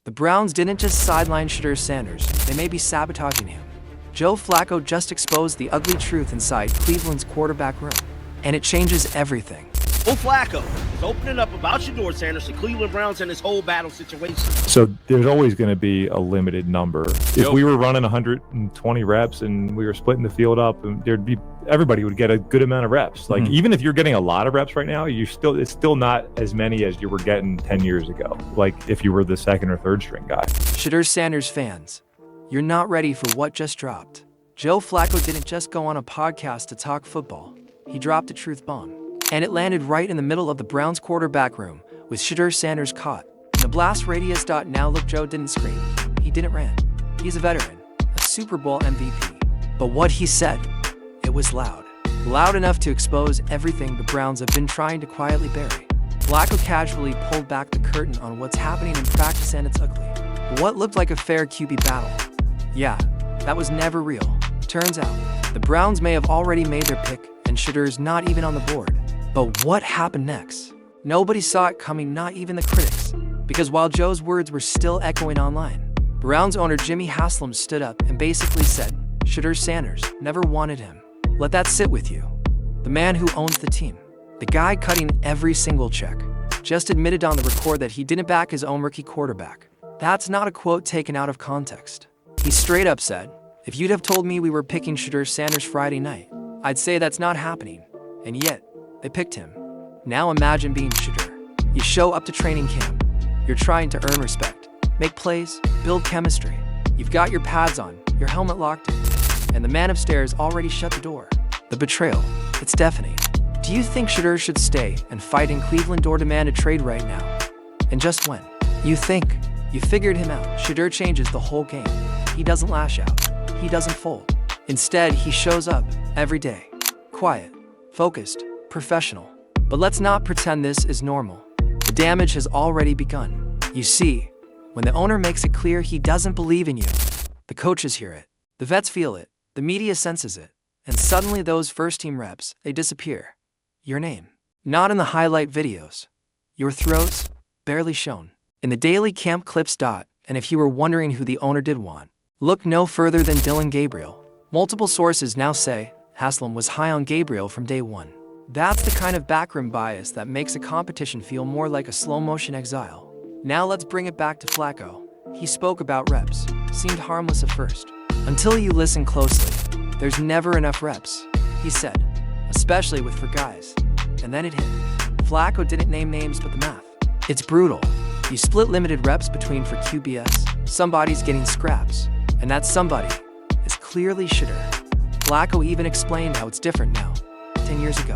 The Browns didn't just sideline Shedeur Sanders, they may be sabotaging him. Joe Flacco just exposed the ugly truth inside Cleveland's quarterback room, and it changes everything. Joe Flacco is opening up about Shedeur Sanders, the Cleveland Browns, and this whole battle situation. So there's always going to be a limited number. If we were running 120 reps and we were splitting the field up, everybody would get a good amount of reps. Like even if you're getting a lot of reps right now, it's still not as many as you were getting 10 years ago. Like if you were the second or third string guy. Shedeur Sanders fans, you're not ready for what just dropped. Joe Flacco didn't just go on a podcast to talk football. He dropped a truth bomb. And it landed right in the middle of the Browns' quarterback room, with Shedeur Sanders caught. In the blast radius. Now look, Joe didn't scream. He didn't rant. He's a veteran, a Super Bowl MVP. But what he said, it was loud. Loud enough to expose everything the Browns have been trying to quietly bury. Flacco casually pulled back the curtain on what's happening in practice, and it's ugly. What looked like a fair QB battle. Yeah, that was never real. Turns out, the Browns may have already made their pick, and Shedeur's not even on the board. But what happened next? Nobody saw it coming, not even the critics. Because while Joe's words were still echoing online, Browns owner Jimmy Haslam stood up and basically said, Shedeur Sanders never wanted him. Let that sit with you. The man who owns the team, the guy cutting every single check, just admitted on the record that he didn't back his own rookie quarterback. That's not a quote taken out of context. He straight up said, if you'd have told me we were picking Shedeur Sanders Friday night, I'd say that's not happening. And yet, they picked him. Now imagine being Shedeur. You show up to training camp. You're trying to earn respect, make plays, build chemistry. You've got your pads on, your helmet locked in, and the man upstairs already shut the door. The betrayal, it's deafening. Do you think Shedeur should stay and fight in Cleveland or demand a trade right now? And just when? You think you figured him out. Shedeur changes the whole game. He doesn't lash out. He doesn't fold. Instead, he shows up every day. Quiet, focused, professional. But let's not pretend this is normal. The damage has already begun. You see, when the owner makes it clear he doesn't believe in you, the coaches hear it, the vets feel it, the media senses it, and suddenly those first-team reps, they disappear. Your name, not in the highlight videos. Your throws, barely shown. In the daily camp clips. And if you were wondering who the owner did want, look no further than Dillon Gabriel. Multiple sources now say Haslam was high on Gabriel from day one. That's the kind of backroom bias that makes a competition feel more like a slow-motion exile. Now let's bring it back to Flacco. He spoke about reps, seemed harmless at first. Until you listen closely, there's never enough reps, he said, especially for guys. And then it hit. Flacco didn't name names, but the math. It's brutal. You split limited reps between for QBS, somebody's getting scraps, and that somebody is clearly Shedeur. Flacco even explained how it's different now. 10 years ago,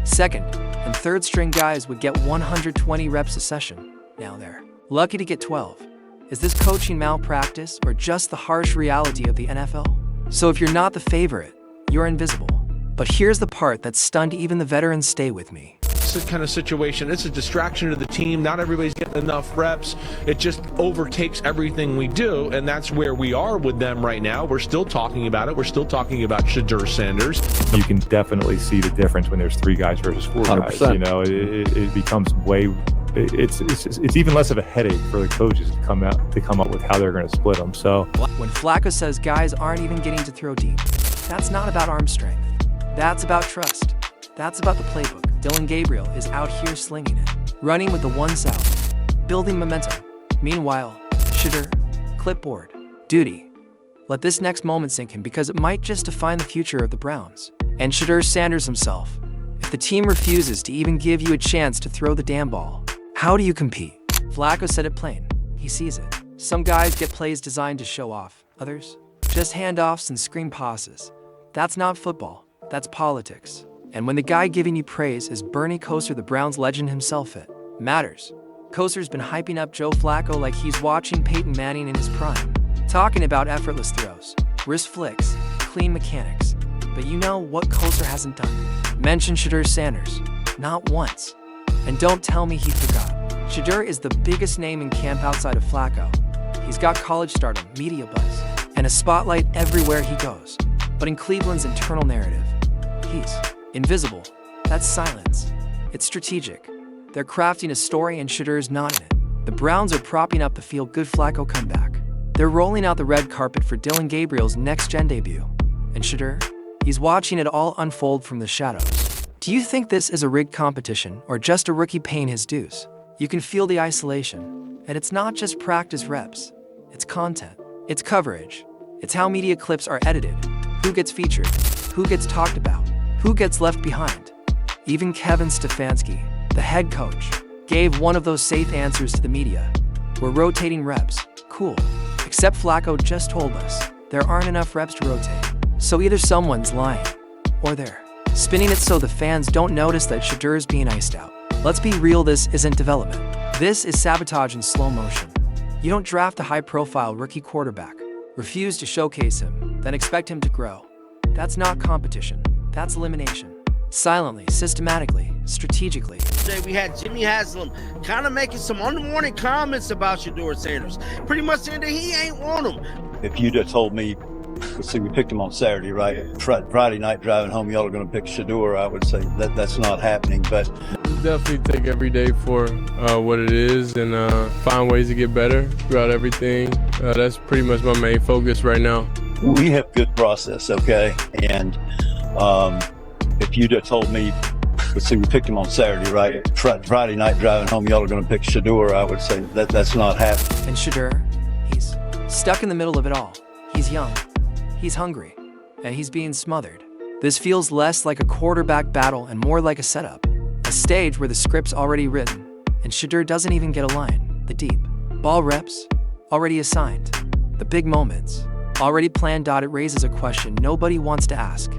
second and third string guys would get 120 reps a session. Now they're lucky to get 12. Is this coaching malpractice or just the harsh reality of the NFL? So if you're not the favorite, you're invisible. But here's the part that stunned even the veterans. Stay with me. It's kind of situation. It's a distraction to the team. Not everybody's getting enough reps. It just overtakes everything we do, and that's where we are with them right now. We're still talking about it. We're still talking about Shedeur Sanders. You can definitely see the difference when there's 3 guys versus 4 guys. 100%. You know, it becomes way. It's even less of a headache for the coaches to come up with how they're going to split them. So when Flacco says guys aren't even getting to throw deep, that's not about arm strength. That's about trust. That's about the playbook. Dillon Gabriel is out here slinging it, running with the ones out, building momentum. Meanwhile, Shedeur, clipboard, duty. Let this next moment sink in because it might just define the future of the Browns. And Shedeur Sanders himself. If the team refuses to even give you a chance to throw the damn ball, how do you compete? Flacco said it plain. He sees it. Some guys get plays designed to show off. Others, just handoffs and screen passes. That's not football. That's politics. And when the guy giving you praise is Bernie Kosar, the Browns legend himself, it matters. Kosar's been hyping up Joe Flacco like he's watching Peyton Manning in his prime. Talking about effortless throws, wrist flicks, clean mechanics. But you know what Kosar hasn't done? Mention Shedeur Sanders. Not once. And don't tell me he forgot. Shedeur is the biggest name in camp outside of Flacco. He's got college stardom, media buzz, and a spotlight everywhere he goes. But in Cleveland's internal narrative, he's invisible. That's silence. It's strategic. They're crafting a story and Shedeur's not in it. The Browns are propping up the feel-good Flacco comeback. They're rolling out the red carpet for Dillon Gabriel's next-gen debut. And Shedeur? He's watching it all unfold from the shadows. Do you think this is a rigged competition or just a rookie paying his dues? You can feel the isolation. And it's not just practice reps. It's content. It's coverage. It's how media clips are edited. Who gets featured? Who gets talked about? Who gets left behind? Even Kevin Stefanski, the head coach, gave one of those safe answers to the media. We're rotating reps. Cool. Except Flacco just told us there aren't enough reps to rotate. So either someone's lying, or they're spinning it so the fans don't notice that Shedeur's being iced out. Let's be real, this isn't development. This is sabotage in slow motion. You don't draft a high-profile rookie quarterback, refuse to showcase him, then expect him to grow. That's not competition. That's elimination. Silently, systematically, strategically. Today we had Jimmy Haslam kind of making some on-the-morning comments about Shedeur Sanders. Pretty much saying that he ain't want him. If you'd have told me, let's see, we picked him on Saturday, right? Friday night driving home, y'all are going to pick Shedeur, I would say that's not happening. But definitely take every day for what it is and find ways to get better throughout everything. That's pretty much my main focus right now. we have good process, okay? And if you'd have told me, let's see, we picked him on Saturday, right? Friday night driving home, y'all are going to pick Shedeur, I would say that's not happening. And Shedeur, he's stuck in the middle of it all. He's young, he's hungry, and he's being smothered. This feels less like a quarterback battle and more like a setup. A stage where the script's already written, and Shedeur doesn't even get a line. The deep ball reps, already assigned. The big moments, already planned. It raises a question nobody wants to ask.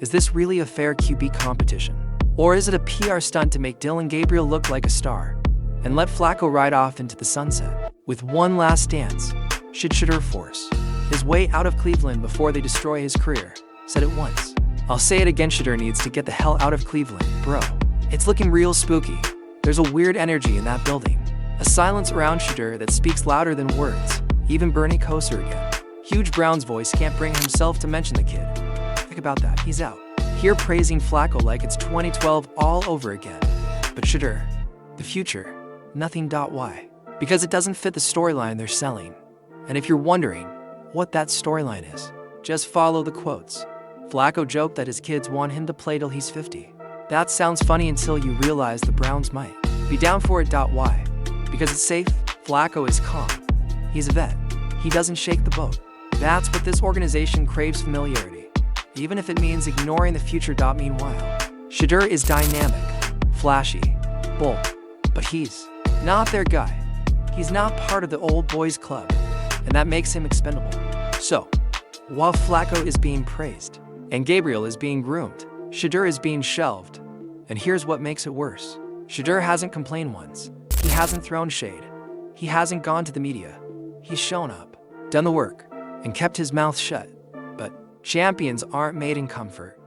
Is this really a fair QB competition? Or is it a PR stunt to make Dillon Gabriel look like a star and let Flacco ride off into the sunset? With one last dance, should Shedeur force his way out of Cleveland before they destroy his career? Said it once, I'll say it again, Shedeur needs to get the hell out of Cleveland, bro. It's looking real spooky. There's a weird energy in that building. A silence around Shedeur that speaks louder than words. Even Bernie Kosar again. Huge Browns voice can't bring himself to mention the kid. Think about that, he's out here praising Flacco like it's 2012 all over again. But Shedeur, the future, nothing. Why? Because it doesn't fit the storyline they're selling. And if you're wondering what that storyline is, just follow the quotes. Flacco joked that his kids want him to play till he's 50. That sounds funny until you realize the Browns might be down for it. Why? Because it's safe. Flacco is calm. He's a vet. He doesn't shake the boat. That's what this organization craves, familiarity. Even if it means ignoring the future. Meanwhile, Shedeur is dynamic, flashy, bold, but he's not their guy. He's not part of the old boys club, and that makes him expendable. So, while Flacco is being praised, and Gabriel is being groomed, Shedeur is being shelved. And here's what makes it worse. Shedeur hasn't complained once. He hasn't thrown shade. He hasn't gone to the media. He's shown up, done the work, and kept his mouth shut. But champions aren't made in comfort.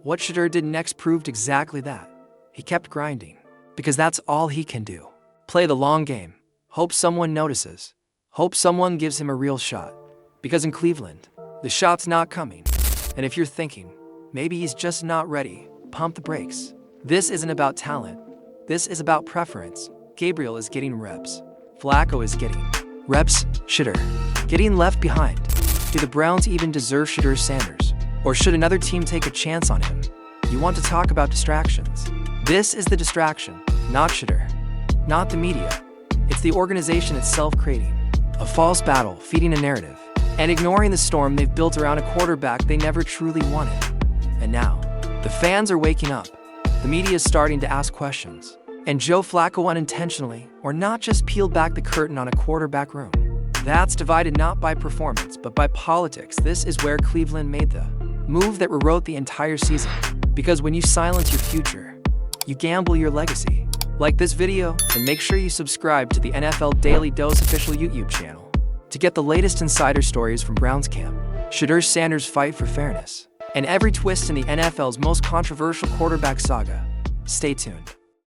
What Shedeur did next proved exactly that. He kept grinding, because that's all he can do. Play the long game. Hope someone notices. Hope someone gives him a real shot. Because in Cleveland, the shot's not coming. And if you're thinking, maybe he's just not ready, pump the brakes. This isn't about talent. This is about preference. Gabriel is getting reps. Flacco is getting reps. Shedeur getting left behind. Do the Browns even deserve Shedeur Sanders? Or should another team take a chance on him? You want to talk about distractions? This is the distraction, not Shedeur, not the media. It's the organization itself creating a false battle, feeding a narrative, and ignoring the storm they've built around a quarterback they never truly wanted. And now, the fans are waking up. The media is starting to ask questions. And Joe Flacco unintentionally, or not, just peeled back the curtain on a quarterback room. That's divided not by performance, but by politics. This is where Cleveland made the move that rewrote the entire season. Because when you silence your future, you gamble your legacy. Like this video, and make sure you subscribe to the NFL Daily Dose official YouTube channel to get the latest insider stories from Browns camp, Shedeur Sanders' fight for fairness, and every twist in the NFL's most controversial quarterback saga. Stay tuned.